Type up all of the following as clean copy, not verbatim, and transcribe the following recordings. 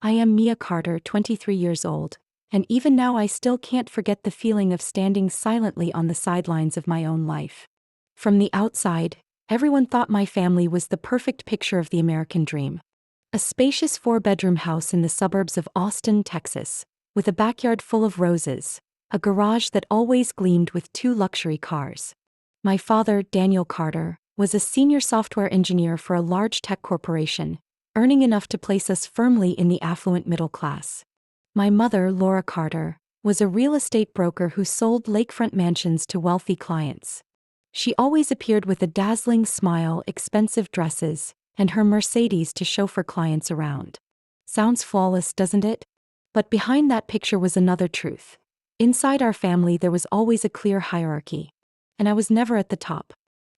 I am Mia Carter, 23 years old, and even now I still can't forget the feeling of standing silently on the sidelines of my own life. From the outside, everyone thought my family was the perfect picture of the American dream. A spacious four-bedroom house in the suburbs of Austin, Texas, with a backyard full of roses, a garage that always gleamed with two luxury cars. My father, Daniel Carter, was a senior software engineer for a large tech corporation, earning enough to place us firmly in the affluent middle class. My mother, Laura Carter, was a real estate broker who sold lakefront mansions to wealthy clients. She always appeared with a dazzling smile, expensive dresses, and her Mercedes to chauffeur clients around. Sounds flawless, doesn't it? But behind that picture was another truth. Inside our family there was always a clear hierarchy. And I was never at the top.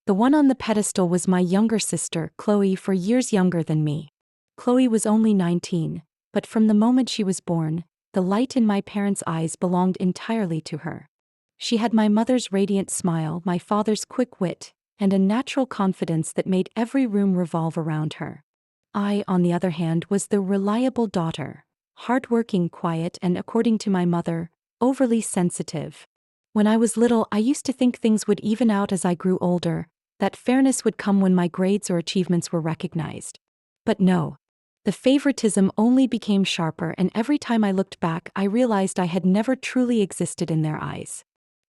The one on the pedestal was my younger sister, Chloe, 4 years younger than me. Chloe was only 19, but from the moment she was born, the light in my parents' eyes belonged entirely to her. She had my mother's radiant smile, my father's quick wit, and a natural confidence that made every room revolve around her. I, on the other hand, was the reliable daughter, hardworking, quiet, and, according to my mother, overly sensitive. When I was little, I used to think things would even out as I grew older, that fairness would come when my grades or achievements were recognized. But no. The favoritism only became sharper, and every time I looked back, I realized I had never truly existed in their eyes.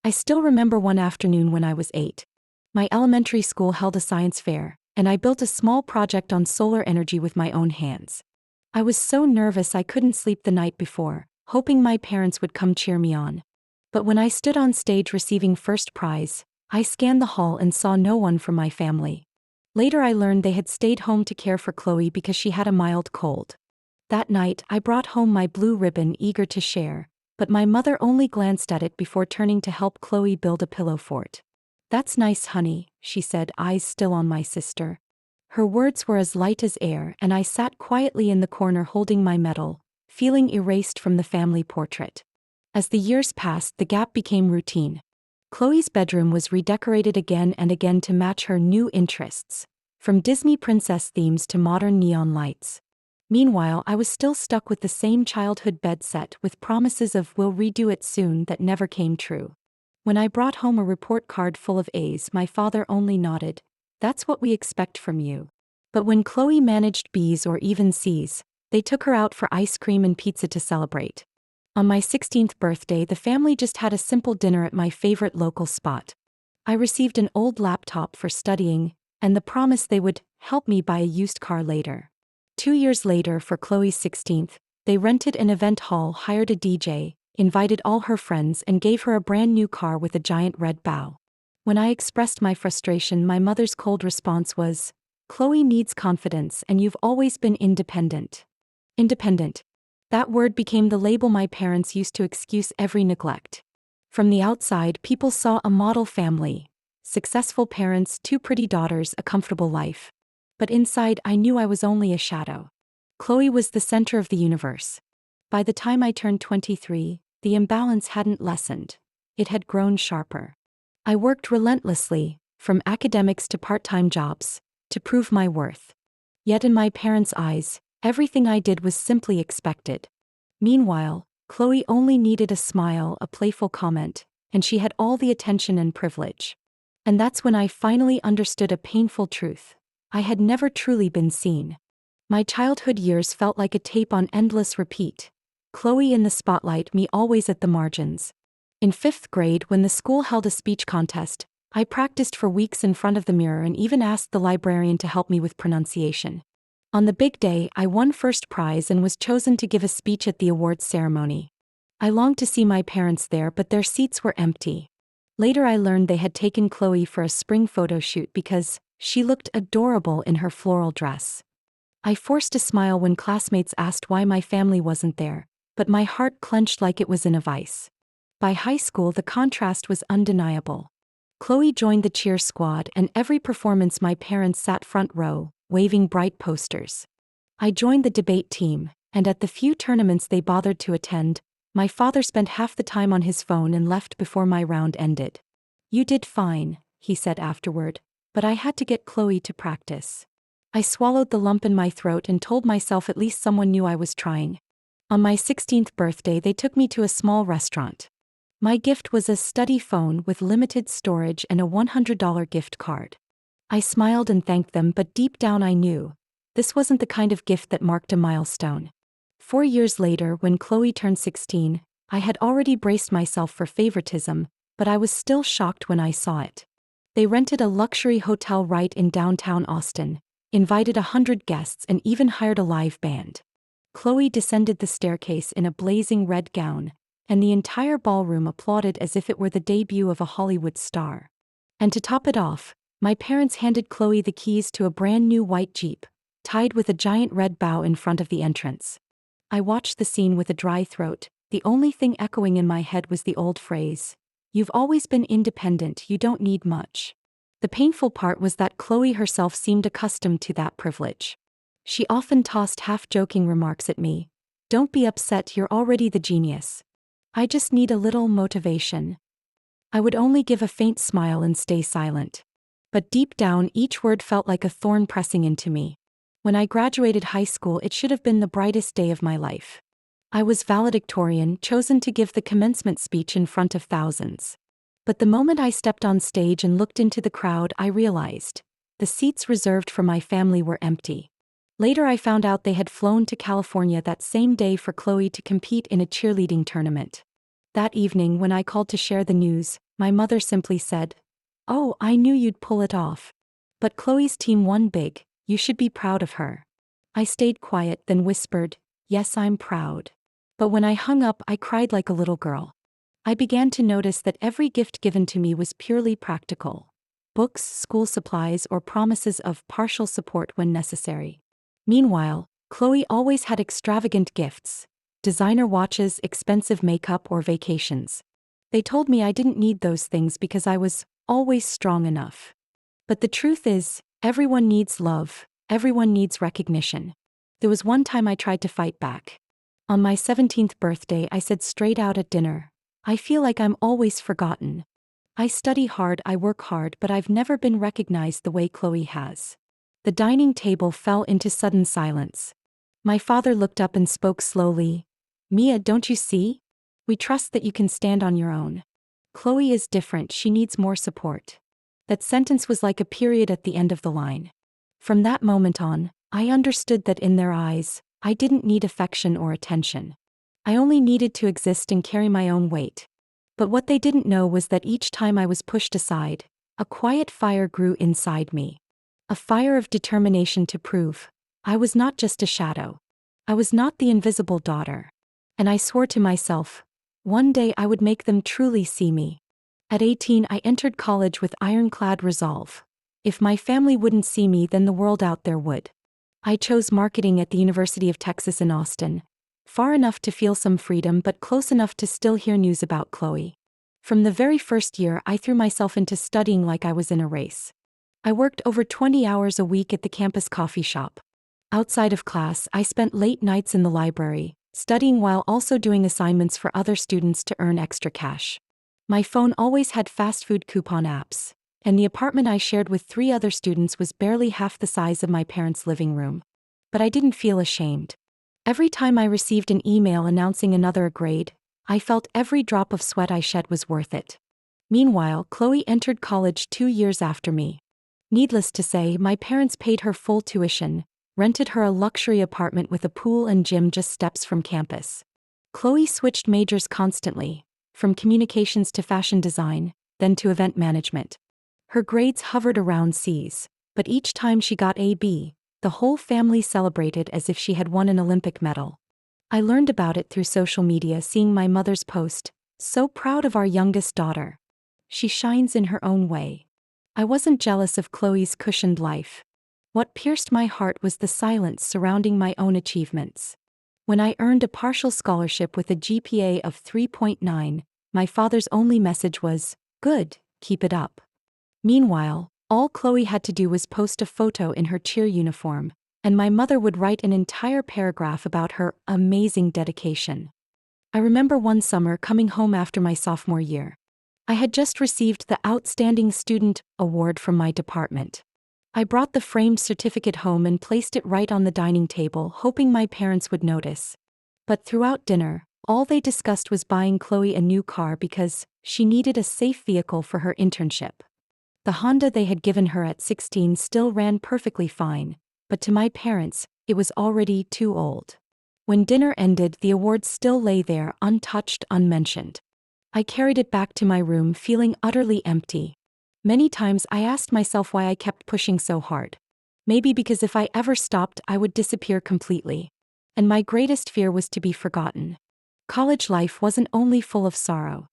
I still remember one afternoon when I was 8. My elementary school held a science fair, and I built a small project on solar energy with my own hands. I was so nervous I couldn't sleep the night before, hoping my parents would come cheer me on. But when I stood on stage receiving first prize, I scanned the hall and saw no one from my family. Later I learned they had stayed home to care for Chloe because she had a mild cold. That night I brought home my blue ribbon, eager to share, but my mother only glanced at it before turning to help Chloe build a pillow fort. "That's nice, honey," she said, eyes still on my sister. Her words were as light as air, and I sat quietly in the corner holding my medal, feeling erased from the family portrait. As the years passed, the gap became routine. Chloe's bedroom was redecorated again and again to match her new interests, from Disney princess themes to modern neon lights. Meanwhile, I was still stuck with the same childhood bed set with promises of "we'll redo it soon" that never came true. When I brought home a report card full of A's, my father only nodded, "That's what we expect from you." But when Chloe managed B's or even C's, they took her out for ice cream and pizza to celebrate. On my 16th birthday, the family just had a simple dinner at my favorite local spot. I received an old laptop for studying, and the promise they would help me buy a used car later. 2 years later, for Chloe's 16th, they rented an event hall, hired a DJ, invited all her friends, and gave her a brand new car with a giant red bow. When I expressed my frustration, my mother's cold response was, "Chloe needs confidence, and you've always been independent." Independent. That word became the label my parents used to excuse every neglect. From the outside, people saw a model family, successful parents, 2 pretty daughters, a comfortable life. But inside, I knew I was only a shadow. Chloe was the center of the universe. By the time I turned 23, the imbalance hadn't lessened. It had grown sharper. I worked relentlessly, from academics to part-time jobs, to prove my worth. Yet in my parents' eyes, everything I did was simply expected. Meanwhile, Chloe only needed a smile, a playful comment, and she had all the attention and privilege. And that's when I finally understood a painful truth. I had never truly been seen. My childhood years felt like a tape on endless repeat. Chloe in the spotlight, me always at the margins. In 5th grade, when the school held a speech contest, I practiced for weeks in front of the mirror and even asked the librarian to help me with pronunciation. On the big day, I won first prize and was chosen to give a speech at the awards ceremony. I longed to see my parents there, but their seats were empty. Later I learned they had taken Chloe for a spring photo shoot because she looked adorable in her floral dress. I forced a smile when classmates asked why my family wasn't there, but my heart clenched like it was in a vice. By high school, the contrast was undeniable. Chloe joined the cheer squad, and every performance my parents sat front row, waving bright posters. I joined the debate team, and at the few tournaments they bothered to attend, my father spent half the time on his phone and left before my round ended. "You did fine," he said afterward, "but I had to get Chloe to practice." I swallowed the lump in my throat and told myself at least someone knew I was trying. On my 16th birthday, they took me to a small restaurant. My gift was a study phone with limited storage and a $100 gift card. I smiled and thanked them, but deep down I knew this wasn't the kind of gift that marked a milestone. 4 years later, when Chloe turned 16, I had already braced myself for favoritism, but I was still shocked when I saw it. They rented a luxury hotel right in downtown Austin, invited 100 guests, and even hired a live band. Chloe descended the staircase in a blazing red gown, and the entire ballroom applauded as if it were the debut of a Hollywood star. And to top it off, my parents handed Chloe the keys to a brand new white Jeep, tied with a giant red bow in front of the entrance. I watched the scene with a dry throat. The only thing echoing in my head was the old phrase, "You've always been independent, you don't need much." The painful part was that Chloe herself seemed accustomed to that privilege. She often tossed half-joking remarks at me. "Don't be upset, you're already the genius. I just need a little motivation." I would only give a faint smile and stay silent. But deep down, each word felt like a thorn pressing into me. When I graduated high school, it should have been the brightest day of my life. I was valedictorian, chosen to give the commencement speech in front of thousands. But the moment I stepped on stage and looked into the crowd, I realized the seats reserved for my family were empty. Later I found out they had flown to California that same day for Chloe to compete in a cheerleading tournament. That evening, when I called to share the news, my mother simply said, "Oh, I knew you'd pull it off. But Chloe's team won big, you should be proud of her." I stayed quiet, then whispered, "Yes, I'm proud." But when I hung up, I cried like a little girl. I began to notice that every gift given to me was purely practical: books, school supplies, or promises of partial support when necessary. Meanwhile, Chloe always had extravagant gifts: designer watches, expensive makeup, or vacations. They told me I didn't need those things because I was always strong enough. But the truth is, everyone needs love, everyone needs recognition. There was one time I tried to fight back. On my 17th birthday, I said straight out at dinner, "I feel like I'm always forgotten. I study hard, I work hard, but I've never been recognized the way Chloe has." The dining table fell into sudden silence. My father looked up and spoke slowly. "Mia, don't you see? We trust that you can stand on your own. Chloe is different, she needs more support." That sentence was like a period at the end of the line. From that moment on, I understood that in their eyes, I didn't need affection or attention. I only needed to exist and carry my own weight. But what they didn't know was that each time I was pushed aside, a quiet fire grew inside me. A fire of determination to prove I was not just a shadow. I was not the invisible daughter. And I swore to myself, one day I would make them truly see me. At 18, I entered college with ironclad resolve. If my family wouldn't see me, then the world out there would. I chose marketing at the University of Texas in Austin, far enough to feel some freedom but close enough to still hear news about Chloe. From the very first year, I threw myself into studying like I was in a race. I worked over 20 hours a week at the campus coffee shop. Outside of class, I spent late nights in the library, studying while also doing assignments for other students to earn extra cash. My phone always had fast food coupon apps, and the apartment I shared with 3 other students was barely half the size of my parents' living room. But I didn't feel ashamed. Every time I received an email announcing another grade, I felt every drop of sweat I shed was worth it. Meanwhile, Chloe entered college 2 years after me. Needless to say, my parents paid her full tuition, rented her a luxury apartment with a pool and gym just steps from campus. Chloe switched majors constantly, from communications to fashion design, then to event management. Her grades hovered around C's, but each time she got a B, the whole family celebrated as if she had won an Olympic medal. I learned about it through social media, seeing my mother's post, "So proud of our youngest daughter. She shines in her own way." I wasn't jealous of Chloe's cushioned life. What pierced my heart was the silence surrounding my own achievements. When I earned a partial scholarship with a GPA of 3.9, my father's only message was, "Good, keep it up." Meanwhile, all Chloe had to do was post a photo in her cheer uniform, and my mother would write an entire paragraph about her amazing dedication. I remember one summer coming home after my sophomore year. I had just received the Outstanding Student Award from my department. I brought the framed certificate home and placed it right on the dining table, hoping my parents would notice. But throughout dinner, all they discussed was buying Chloe a new car because she needed a safe vehicle for her internship. The Honda they had given her at 16 still ran perfectly fine, but to my parents, it was already too old. When dinner ended, the award still lay there, untouched, unmentioned. I carried it back to my room, feeling utterly empty. Many times I asked myself why I kept pushing so hard. Maybe because if I ever stopped, I would disappear completely. And my greatest fear was to be forgotten. College life wasn't only full of sorrow.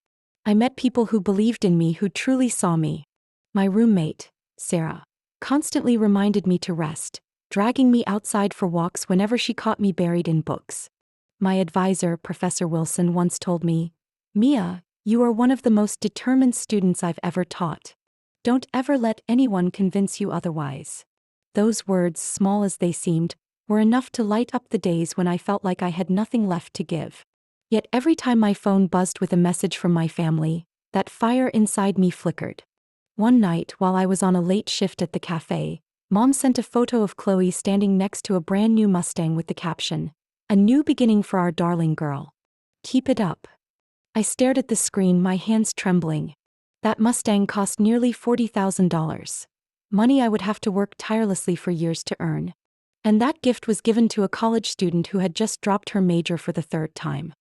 I met people who believed in me, who truly saw me. My roommate, Sarah, constantly reminded me to rest, dragging me outside for walks whenever she caught me buried in books. My advisor, Professor Wilson, once told me, "Mia, you are one of the most determined students I've ever taught. Don't ever let anyone convince you otherwise." Those words, small as they seemed, were enough to light up the days when I felt like I had nothing left to give. Yet every time my phone buzzed with a message from my family, that fire inside me flickered. One night, while I was on a late shift at the cafe, Mom sent a photo of Chloe standing next to a brand new Mustang with the caption, "A new beginning for our darling girl. Keep it up." I stared at the screen, my hands trembling. That Mustang cost nearly $40,000. Money I would have to work tirelessly for years to earn. And that gift was given to a college student who had just dropped her major for the third time.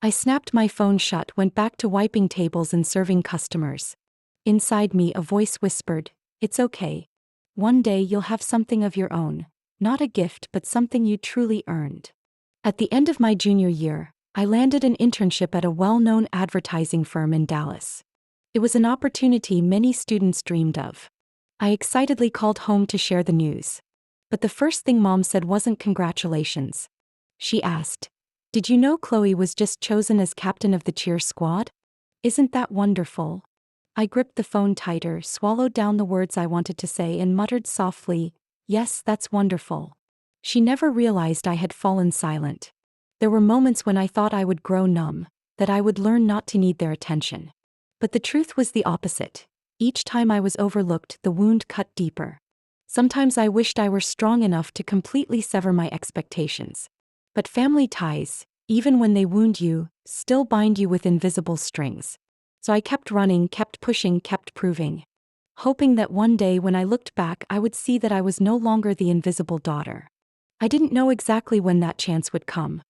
I snapped my phone shut, went back to wiping tables and serving customers. Inside me, a voice whispered, "It's okay. One day you'll have something of your own. Not a gift, but something you truly earned." At the end of my junior year, I landed an internship at a well-known advertising firm in Dallas. It was an opportunity many students dreamed of. I excitedly called home to share the news. But the first thing Mom said wasn't congratulations. She asked, "Did you know Chloe was just chosen as captain of the cheer squad? Isn't that wonderful?" I gripped the phone tighter, swallowed down the words I wanted to say, and muttered softly, "Yes, that's wonderful." She never realized I had fallen silent. There were moments when I thought I would grow numb, that I would learn not to need their attention. But the truth was the opposite. Each time I was overlooked, the wound cut deeper. Sometimes I wished I were strong enough to completely sever my expectations. But family ties, even when they wound you, still bind you with invisible strings. So I kept running, kept pushing, kept proving. Hoping that one day when I looked back I would see that I was no longer the invisible daughter. I didn't know exactly when that chance would come.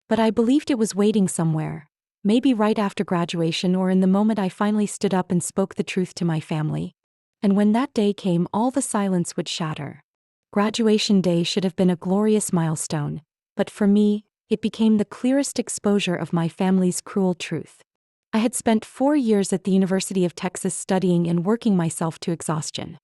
But I believed it was waiting somewhere. Maybe right after graduation, or in the moment I finally stood up and spoke the truth to my family. And when that day came, all the silence would shatter. Graduation day should have been a glorious milestone, but for me, it became the clearest exposure of my family's cruel truth. I had spent 4 years at the University of Texas studying and working myself to exhaustion.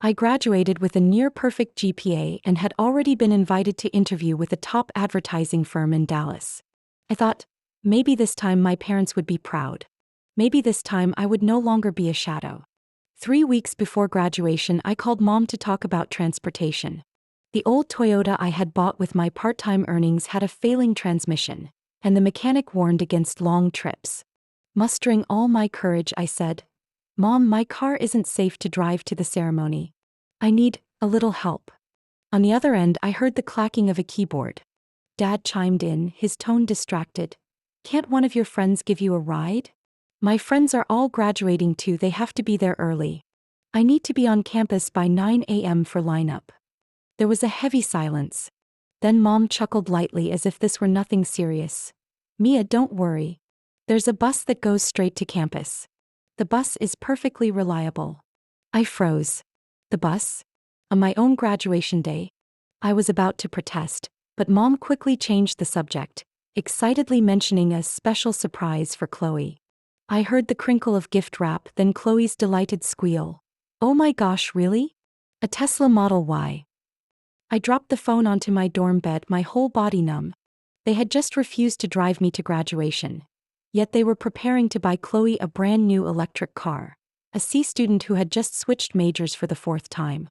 I graduated with a near-perfect GPA and had already been invited to interview with a top advertising firm in Dallas. I thought, maybe this time my parents would be proud. Maybe this time I would no longer be a shadow. 3 weeks before graduation, I called Mom to talk about transportation. The old Toyota I had bought with my part-time earnings had a failing transmission, and the mechanic warned against long trips. Mustering all my courage, I said, "Mom, my car isn't safe to drive to the ceremony. I need a little help." On the other end, I heard the clacking of a keyboard. Dad chimed in, his tone distracted. "Can't one of your friends give you a ride? My friends are all graduating too, they have to be there early. I need to be on campus by 9 a.m. for lineup." There was a heavy silence. Then Mom chuckled lightly as if this were nothing serious. "Mia, don't worry. There's a bus that goes straight to campus. The bus is perfectly reliable." I froze. The bus? On my own graduation day? I was about to protest, but Mom quickly changed the subject, excitedly mentioning a special surprise for Chloe. I heard the crinkle of gift wrap, then Chloe's delighted squeal. "Oh my gosh, really? A Tesla Model Y." I dropped the phone onto my dorm bed, my whole body numb. They had just refused to drive me to graduation. Yet they were preparing to buy Chloe a brand new electric car, a C student who had just switched majors for the 4th time.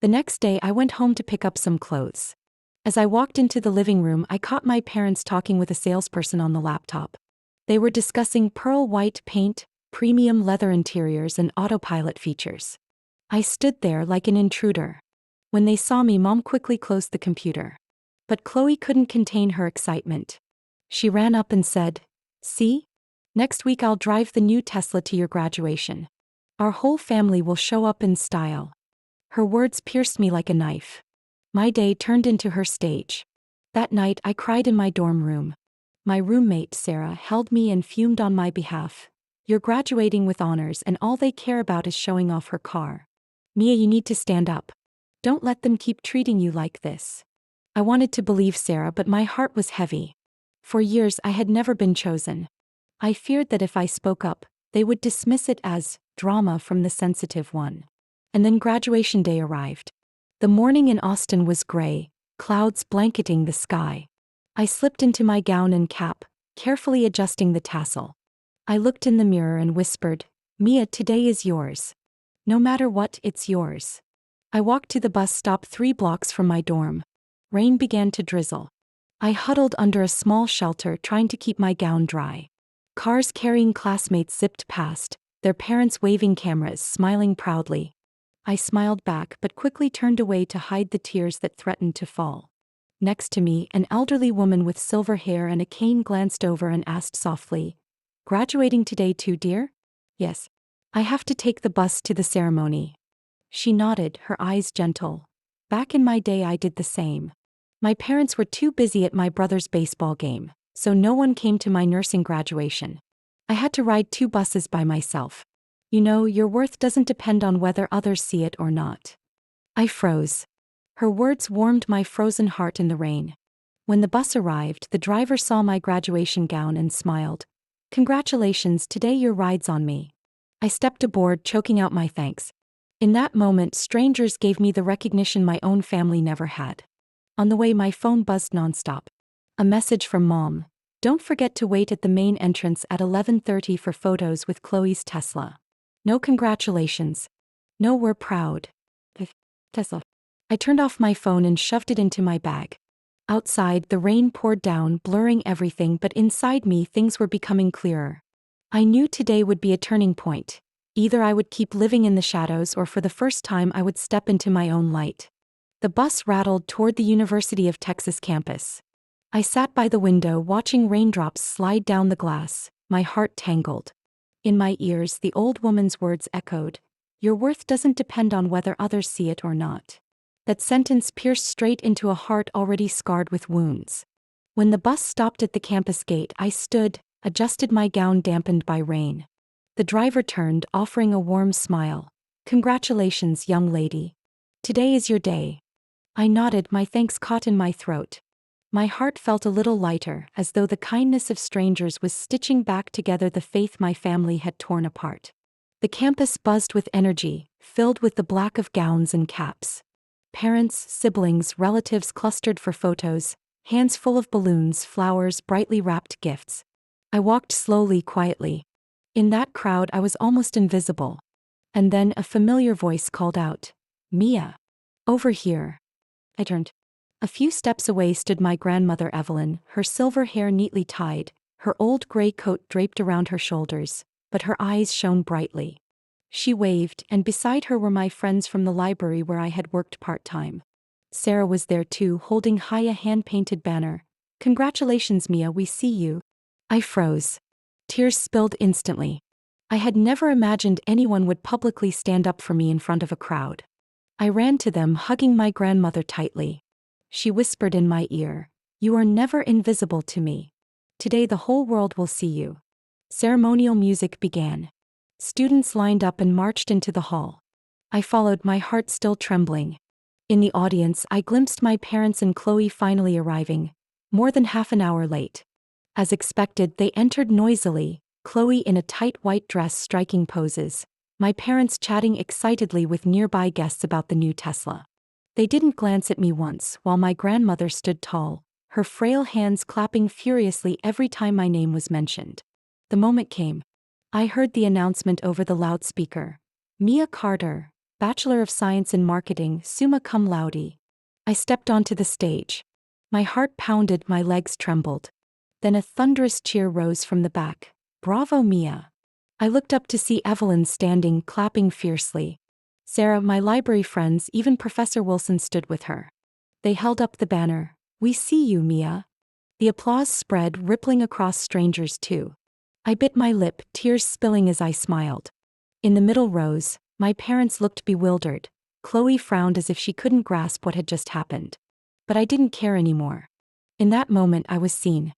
The next day I went home to pick up some clothes. As I walked into the living room, I caught my parents talking with a salesperson on the laptop. They were discussing pearl white paint, premium leather interiors, and autopilot features. I stood there like an intruder. When they saw me, Mom quickly closed the computer. But Chloe couldn't contain her excitement. She ran up and said, "See? Next week I'll drive the new Tesla to your graduation. Our whole family will show up in style." Her words pierced me like a knife. My day turned into her stage. That night I cried in my dorm room. My roommate, Sarah, held me and fumed on my behalf. "You're graduating with honors and all they care about is showing off her car. Mia, you need to stand up. Don't let them keep treating you like this." I wanted to believe Sarah, but my heart was heavy. For years I had never been chosen. I feared that if I spoke up, they would dismiss it as drama from the sensitive one. And then graduation day arrived. The morning in Austin was gray, clouds blanketing the sky. I slipped into my gown and cap, carefully adjusting the tassel. I looked in the mirror and whispered, "Mia, today is yours. No matter what, it's yours." I walked to the bus stop 3 blocks from my dorm. Rain began to drizzle. I huddled under a small shelter, trying to keep my gown dry. Cars carrying classmates zipped past, their parents waving cameras, smiling proudly. I smiled back but quickly turned away to hide the tears that threatened to fall. Next to me, an elderly woman with silver hair and a cane glanced over and asked softly, "Graduating today too, dear?" "Yes. I have to take the bus to the ceremony." She nodded, her eyes gentle. Back in my day I did the same. My parents were too busy at my brother's baseball game, so no one came to my nursing graduation. I had to ride 2 buses by myself. "You know, your worth doesn't depend on whether others see it or not." I froze. Her words warmed my frozen heart in the rain. When the bus arrived, the driver saw my graduation gown and smiled. "Congratulations, today your ride's on me." I stepped aboard, choking out my thanks. In that moment, strangers gave me the recognition my own family never had. On the way, my phone buzzed nonstop. A message from Mom. "Don't forget to wait at the main entrance at 11:30 for photos with Chloe's Tesla." No congratulations. No, we're proud. Tesla. I turned off my phone and shoved it into my bag. Outside, the rain poured down, blurring everything, but inside me things were becoming clearer. I knew today would be a turning point. Either I would keep living in the shadows, or for the first time I would step into my own light. The bus rattled toward the University of Texas campus. I sat by the window watching raindrops slide down the glass, my heart tangled. In my ears, the old woman's words echoed, "Your worth doesn't depend on whether others see it or not." That sentence pierced straight into a heart already scarred with wounds. When the bus stopped at the campus gate, I stood, adjusted my gown dampened by rain. The driver turned, offering a warm smile. "Congratulations, young lady. Today is your day." I nodded, my thanks caught in my throat. My heart felt a little lighter, as though the kindness of strangers was stitching back together the faith my family had torn apart. The campus buzzed with energy, filled with the black of gowns and caps. Parents, siblings, relatives clustered for photos, hands full of balloons, flowers, brightly wrapped gifts. I walked slowly, quietly. In that crowd I was almost invisible. And then a familiar voice called out, "Mia. Over here." I turned. A few steps away stood my grandmother Evelyn, her silver hair neatly tied, her old gray coat draped around her shoulders, but her eyes shone brightly. She waved, and beside her were my friends from the library where I had worked part-time. Sarah was there too, holding high a hand-painted banner. "Congratulations, Mia, we see you." I froze. Tears spilled instantly. I had never imagined anyone would publicly stand up for me in front of a crowd. I ran to them, hugging my grandmother tightly. She whispered in my ear, "You are never invisible to me. Today the whole world will see you." Ceremonial music began. Students lined up and marched into the hall. I followed, my heart still trembling. In the audience, I glimpsed my parents and Chloe finally arriving, more than half an hour late. As expected, they entered noisily, Chloe in a tight white dress striking poses, my parents chatting excitedly with nearby guests about the new Tesla. They didn't glance at me once, while my grandmother stood tall, her frail hands clapping furiously every time my name was mentioned. The moment came. I heard the announcement over the loudspeaker. "Mia Carter, Bachelor of Science in Marketing, summa cum laude." I stepped onto the stage. My heart pounded, my legs trembled. Then a thunderous cheer rose from the back. "Bravo, Mia." I looked up to see Evelyn standing, clapping fiercely. Sarah, my library friends, even Professor Wilson stood with her. They held up the banner, "We see you, Mia." The applause spread, rippling across strangers too. I bit my lip, tears spilling as I smiled. In the middle rows, my parents looked bewildered. Chloe frowned as if she couldn't grasp what had just happened. But I didn't care anymore. In that moment I was seen.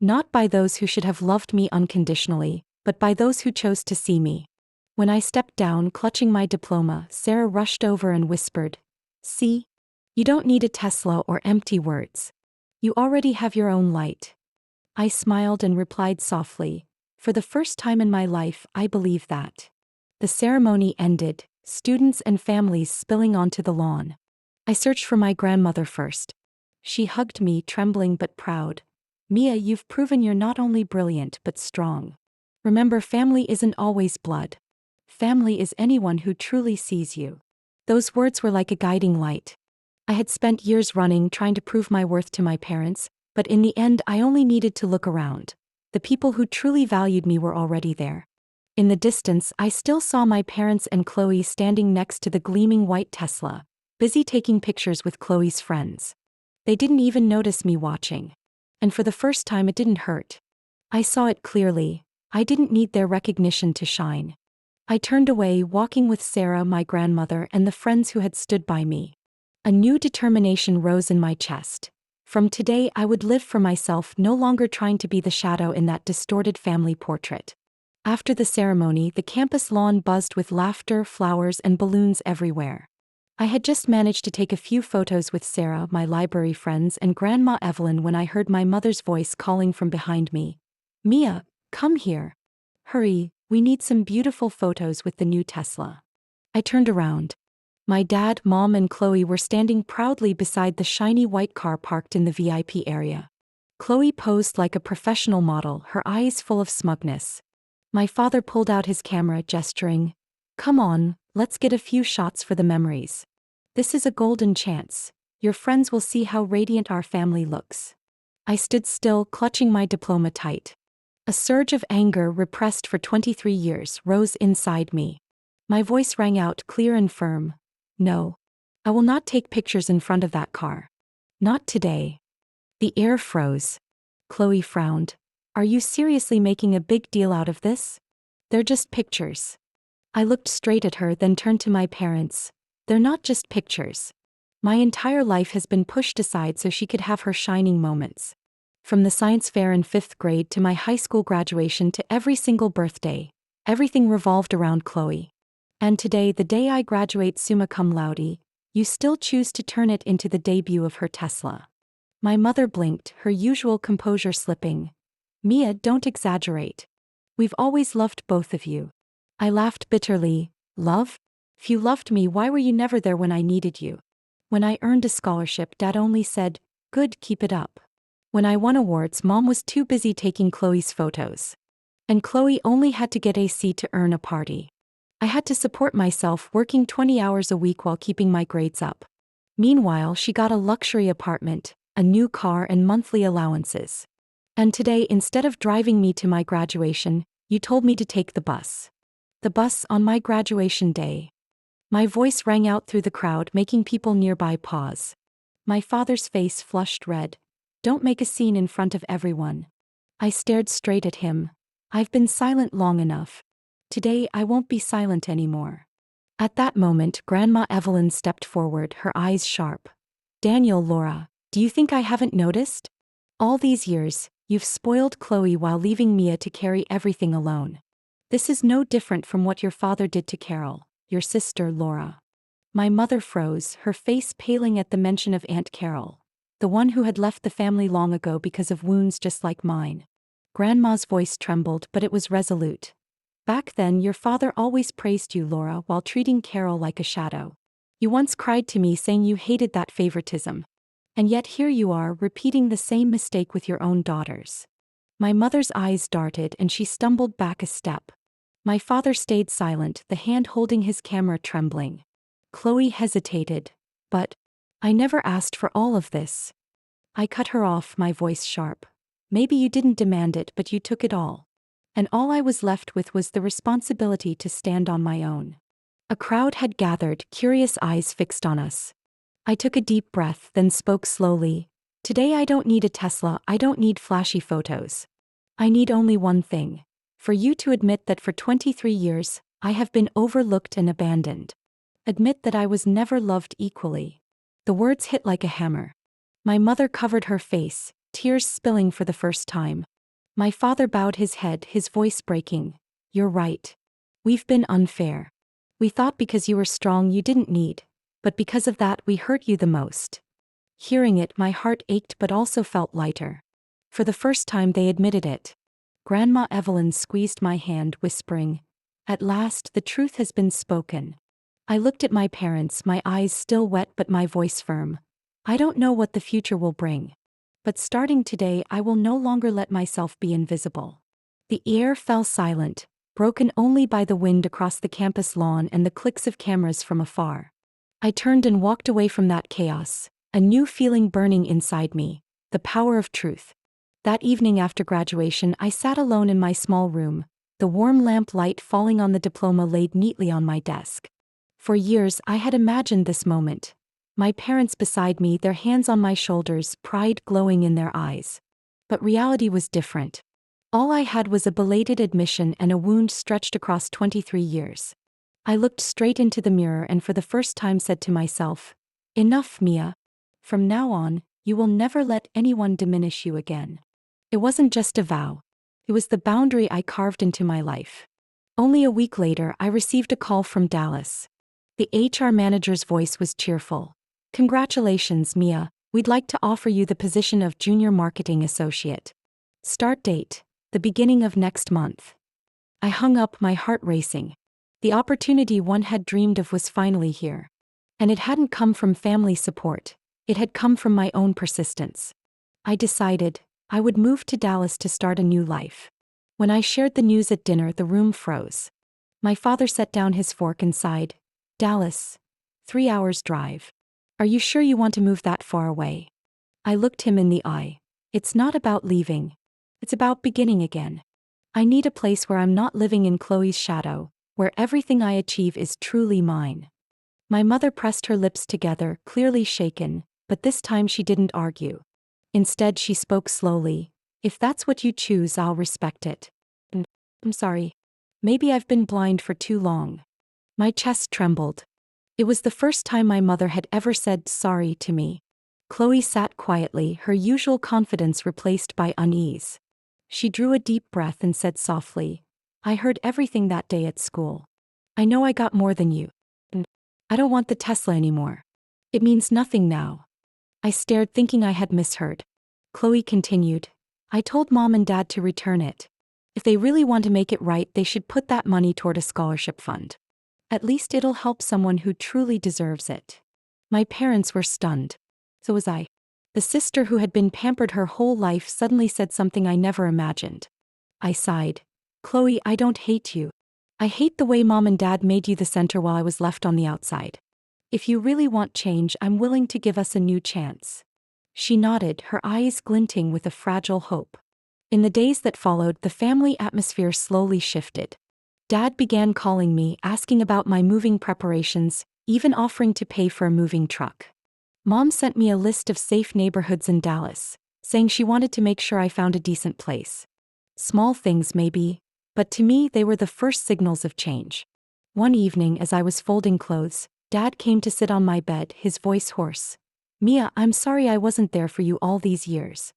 Not by those who should have loved me unconditionally, but by those who chose to see me. When I stepped down, clutching my diploma, Sarah rushed over and whispered, "See? You don't need a Tesla or empty words. You already have your own light." I smiled and replied softly, "For the first time in my life, I believe that." The ceremony ended, students and families spilling onto the lawn. I searched for my grandmother first. She hugged me, trembling but proud. "Mia, you've proven you're not only brilliant but strong. Remember, family isn't always blood. Family is anyone who truly sees you." Those words were like a guiding light. I had spent years running, trying to prove my worth to my parents, but in the end I only needed to look around. The people who truly valued me were already there. In the distance, I still saw my parents and Chloe standing next to the gleaming white Tesla, busy taking pictures with Chloe's friends. They didn't even notice me watching. And for the first time it didn't hurt. I saw it clearly. I didn't need their recognition to shine. I turned away, walking with Sarah, my grandmother, and the friends who had stood by me. A new determination rose in my chest. From today I would live for myself, no longer trying to be the shadow in that distorted family portrait. After the ceremony, the campus lawn buzzed with laughter, flowers, and balloons everywhere. I had just managed to take a few photos with Sarah, my library friends, and Grandma Evelyn when I heard my mother's voice calling from behind me. "Mia, come here. Hurry, we need some beautiful photos with the new Tesla." I turned around. My dad, Mom, and Chloe were standing proudly beside the shiny white car parked in the VIP area. Chloe posed like a professional model, her eyes full of smugness. My father pulled out his camera, gesturing, "Come on, let's get a few shots for the memories. This is a golden chance. Your friends will see how radiant our family looks." I stood still, clutching my diploma tight. A surge of anger, repressed for 23 years, rose inside me. My voice rang out clear and firm. "No. I will not take pictures in front of that car. Not today." The air froze. Chloe frowned. "Are you seriously making a big deal out of this? They're just pictures." I looked straight at her, then turned to my parents. "They're not just pictures. My entire life has been pushed aside so she could have her shining moments. From the science fair in 5th grade to my high school graduation to every single birthday, everything revolved around Chloe. And today, the day I graduate summa cum laude, you still choose to turn it into the debut of her Tesla." My mother blinked, her usual composure slipping. "Mia, don't exaggerate. We've always loved both of you." I laughed bitterly. "Love? If you loved me, why were you never there when I needed you? When I earned a scholarship, Dad only said, 'Good, keep it up.' When I won awards, Mom was too busy taking Chloe's photos. And Chloe only had to get a C to earn a party. I had to support myself, working 20 hours a week while keeping my grades up. Meanwhile, she got a luxury apartment, a new car, and monthly allowances. And today, instead of driving me to my graduation, you told me to take the bus. The bus on my graduation day." My voice rang out through the crowd, making people nearby pause. My father's face flushed red. "Don't make a scene in front of everyone." I stared straight at him. "I've been silent long enough. Today I won't be silent anymore." At that moment, Grandma Evelyn stepped forward, her eyes sharp. "Daniel, Laura, do you think I haven't noticed? All these years, you've spoiled Chloe while leaving Mia to carry everything alone. This is no different from what your father did to Carol, your sister, Laura." My mother froze, her face paling at the mention of Aunt Carol, the one who had left the family long ago because of wounds just like mine. Grandma's voice trembled, but it was resolute. "Back then, your father always praised you, Laura, while treating Carol like a shadow. You once cried to me saying you hated that favoritism. And yet here you are, repeating the same mistake with your own daughters." My mother's eyes darted and she stumbled back a step. My father stayed silent, the hand holding his camera trembling. Chloe hesitated. "But I never asked for all of this." I cut her off, my voice sharp. "Maybe you didn't demand it, but you took it all. And all I was left with was the responsibility to stand on my own." A crowd had gathered, curious eyes fixed on us. I took a deep breath, then spoke slowly. Today I don't need a Tesla, I don't need flashy photos. I need only one thing. For you to admit that for 23 years, I have been overlooked and abandoned. Admit that I was never loved equally. The words hit like a hammer. My mother covered her face, tears spilling for the first time. My father bowed his head, his voice breaking. You're right. We've been unfair. We thought because you were strong you didn't need, but because of that we hurt you the most. Hearing it, my heart ached but also felt lighter. For the first time they admitted it. Grandma Evelyn squeezed my hand, whispering, "At last the truth has been spoken." I looked at my parents, my eyes still wet but my voice firm. I don't know what the future will bring. But starting today I will no longer let myself be invisible. The air fell silent, broken only by the wind across the campus lawn and the clicks of cameras from afar. I turned and walked away from that chaos, a new feeling burning inside me, the power of truth. That evening after graduation I sat alone in my small room, the warm lamp light falling on the diploma laid neatly on my desk. For years I had imagined this moment. My parents beside me, their hands on my shoulders, pride glowing in their eyes. But reality was different. All I had was a belated admission and a wound stretched across 23 years. I looked straight into the mirror and for the first time said to myself, "Enough, Mia. From now on, you will never let anyone diminish you again." It wasn't just a vow. It was the boundary I carved into my life. Only a week later I received a call from Dallas. The HR manager's voice was cheerful. "Congratulations, Mia. We'd like to offer you the position of Junior Marketing Associate. Start date, the beginning of next month." I hung up, my heart racing. The opportunity one had dreamed of was finally here. And it hadn't come from family support. It had come from my own persistence. I decided I would move to Dallas to start a new life. When I shared the news at dinner, the room froze. My father set down his fork and sighed. "Dallas. 3 hours drive. Are you sure you want to move that far away?" I looked him in the eye. "It's not about leaving. It's about beginning again. I need a place where I'm not living in Chloe's shadow, where everything I achieve is truly mine." My mother pressed her lips together, clearly shaken, but this time she didn't argue. Instead, she spoke slowly. "If that's what you choose, I'll respect it. I'm sorry. Maybe I've been blind for too long." My chest trembled. It was the first time my mother had ever said sorry to me. Chloe sat quietly, her usual confidence replaced by unease. She drew a deep breath and said softly, "I heard everything that day at school. I know I got more than you. And I don't want the Tesla anymore. It means nothing now." I stared, thinking I had misheard. Chloe continued, "I told Mom and Dad to return it. If they really want to make it right, they should put that money toward a scholarship fund. At least it'll help someone who truly deserves it." My parents were stunned. So was I. The sister who had been pampered her whole life suddenly said something I never imagined. I sighed. "Chloe, I don't hate you. I hate the way Mom and Dad made you the center while I was left on the outside. If you really want change, I'm willing to give us a new chance." She nodded, her eyes glinting with a fragile hope. In the days that followed, the family atmosphere slowly shifted. Dad began calling me, asking about my moving preparations, even offering to pay for a moving truck. Mom sent me a list of safe neighborhoods in Dallas, saying she wanted to make sure I found a decent place. Small things maybe, but to me they were the first signals of change. One evening as I was folding clothes, Dad came to sit on my bed, his voice hoarse. "Mia, I'm sorry I wasn't there for you all these years.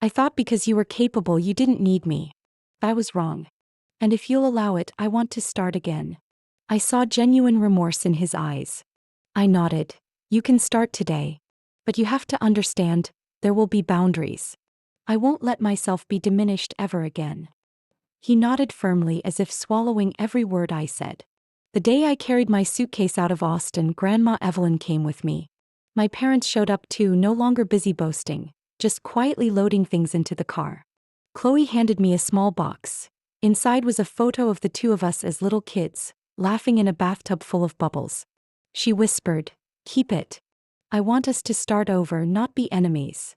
I thought because you were capable you didn't need me. I was wrong. And if you'll allow it, I want to start again." I saw genuine remorse in his eyes. I nodded. "You can start today. But you have to understand, there will be boundaries. I won't let myself be diminished ever again." He nodded firmly as if swallowing every word I said. The day I carried my suitcase out of Austin, Grandma Evelyn came with me. My parents showed up too, no longer busy boasting, just quietly loading things into the car. Chloe handed me a small box. Inside was a photo of the two of us as little kids, laughing in a bathtub full of bubbles. She whispered, "Keep it. I want us to start over, not be enemies."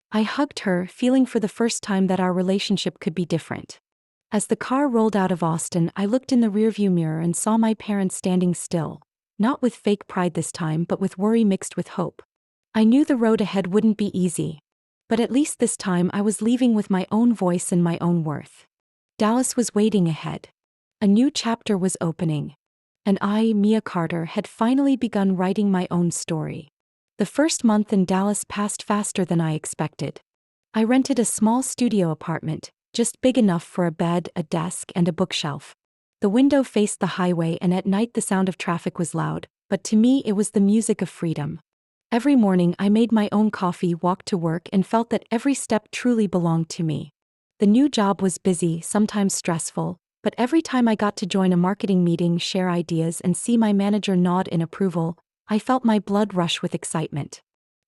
I hugged her, feeling for the first time that our relationship could be different. As the car rolled out of Austin, I looked in the rearview mirror and saw my parents standing still, Not with fake pride this time, but with worry mixed with hope. I knew the road ahead wouldn't be easy. But at least this time I was leaving with my own voice and my own worth. Dallas was waiting ahead. A new chapter was opening. And I, Mia Carter, had finally begun writing my own story. The first month in Dallas passed faster than I expected. I rented a small studio apartment, just big enough for a bed, a desk, and a bookshelf. The window faced the highway, and at night the sound of traffic was loud, but to me it was the music of freedom. Every morning I made my own coffee, walked to work, and felt that every step truly belonged to me. The new job was busy, sometimes stressful, but every time I got to join a marketing meeting, share ideas, and see my manager nod in approval, I felt my blood rush with excitement.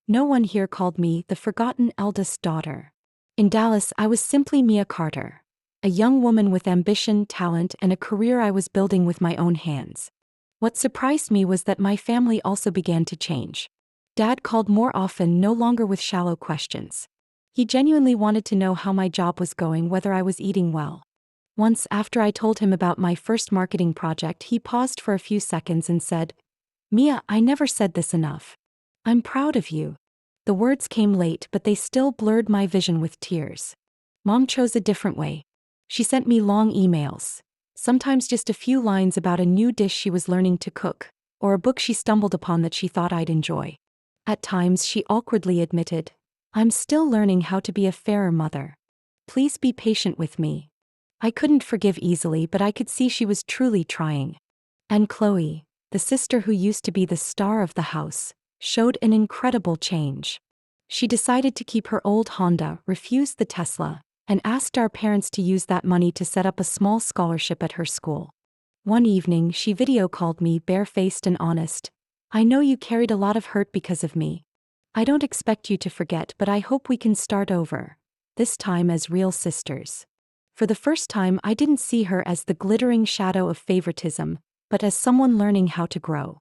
No one here called me the forgotten eldest daughter. In Dallas, I was simply Mia Carter, a young woman with ambition, talent, and a career I was building with my own hands. What surprised me was that my family also began to change. Dad called more often, no longer with shallow questions. He genuinely wanted to know how my job was going, whether I was eating well. Once, after I told him about my first marketing project, he paused for a few seconds and said, "Mia, I never said this enough. I'm proud of you." The words came late, but they still blurred my vision with tears. Mom chose a different way. She sent me long emails, sometimes just a few lines about a new dish she was learning to cook, or a book she stumbled upon that she thought I'd enjoy. At times she awkwardly admitted, "I'm still learning how to be a fairer mother. Please be patient with me." I couldn't forgive easily, but I could see she was truly trying. And Chloe, the sister who used to be the star of the house, showed an incredible change. She decided to keep her old Honda, refused the Tesla, and asked our parents to use that money to set up a small scholarship at her school. One evening she video called me, barefaced and honest. "I know you carried a lot of hurt because of me. I don't expect you to forget, but I hope we can start over, this time as real sisters." For the first time I didn't see her as the glittering shadow of favoritism, but as someone learning how to grow.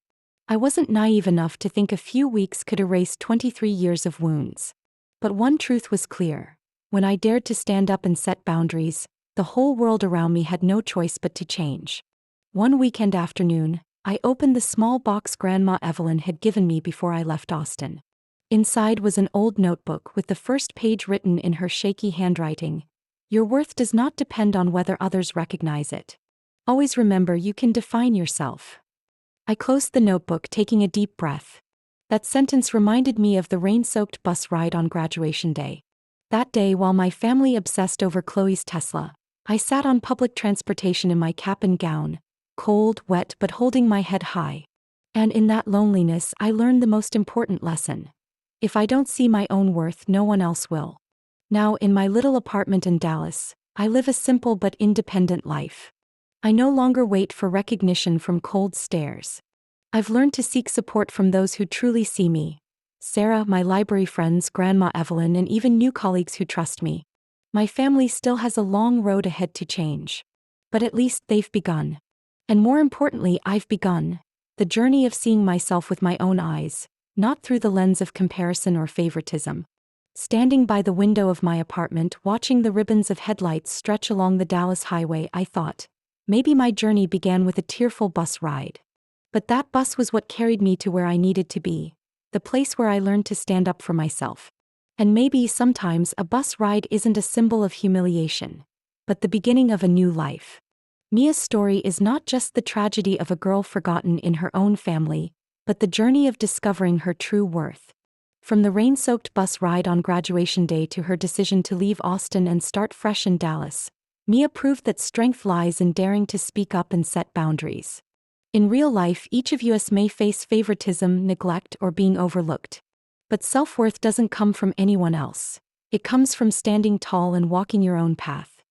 I wasn't naive enough to think a few weeks could erase 23 years of wounds. But one truth was clear. When I dared to stand up and set boundaries, the whole world around me had no choice but to change. One weekend afternoon, I opened the small box Grandma Evelyn had given me before I left Austin. Inside was an old notebook with the first page written in her shaky handwriting. "Your worth does not depend on whether others recognize it. Always remember you can define yourself." I closed the notebook, taking a deep breath. That sentence reminded me of the rain-soaked bus ride on graduation day. That day, while my family obsessed over Chloe's Tesla, I sat on public transportation in my cap and gown, cold, wet, but holding my head high. And in that loneliness, I learned the most important lesson. If I don't see my own worth, no one else will. Now, in my little apartment in Dallas, I live a simple but independent life. I no longer wait for recognition from cold stares. I've learned to seek support from those who truly see me. Sarah, my library friends, Grandma Evelyn, and even new colleagues who trust me. My family still has a long road ahead to change. But at least they've begun. And more importantly, I've begun the journey of seeing myself with my own eyes, not through the lens of comparison or favoritism. Standing by the window of my apartment, watching the ribbons of headlights stretch along the Dallas highway, I thought, maybe my journey began with a tearful bus ride. But that bus was what carried me to where I needed to be, the place where I learned to stand up for myself. And maybe sometimes a bus ride isn't a symbol of humiliation, but the beginning of a new life. Mia's story is not just the tragedy of a girl forgotten in her own family, but the journey of discovering her true worth. From the rain-soaked bus ride on graduation day to her decision to leave Austin and start fresh in Dallas, Mia proved that strength lies in daring to speak up and set boundaries. In real life, each of us may face favoritism, neglect, or being overlooked. But self-worth doesn't come from anyone else. It comes from standing tall and walking your own path.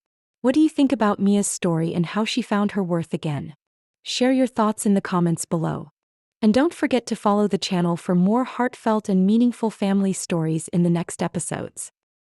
What do you think about Mia's story and how she found her worth again? Share your thoughts in the comments below. And don't forget to follow the channel for more heartfelt and meaningful family stories in the next episodes.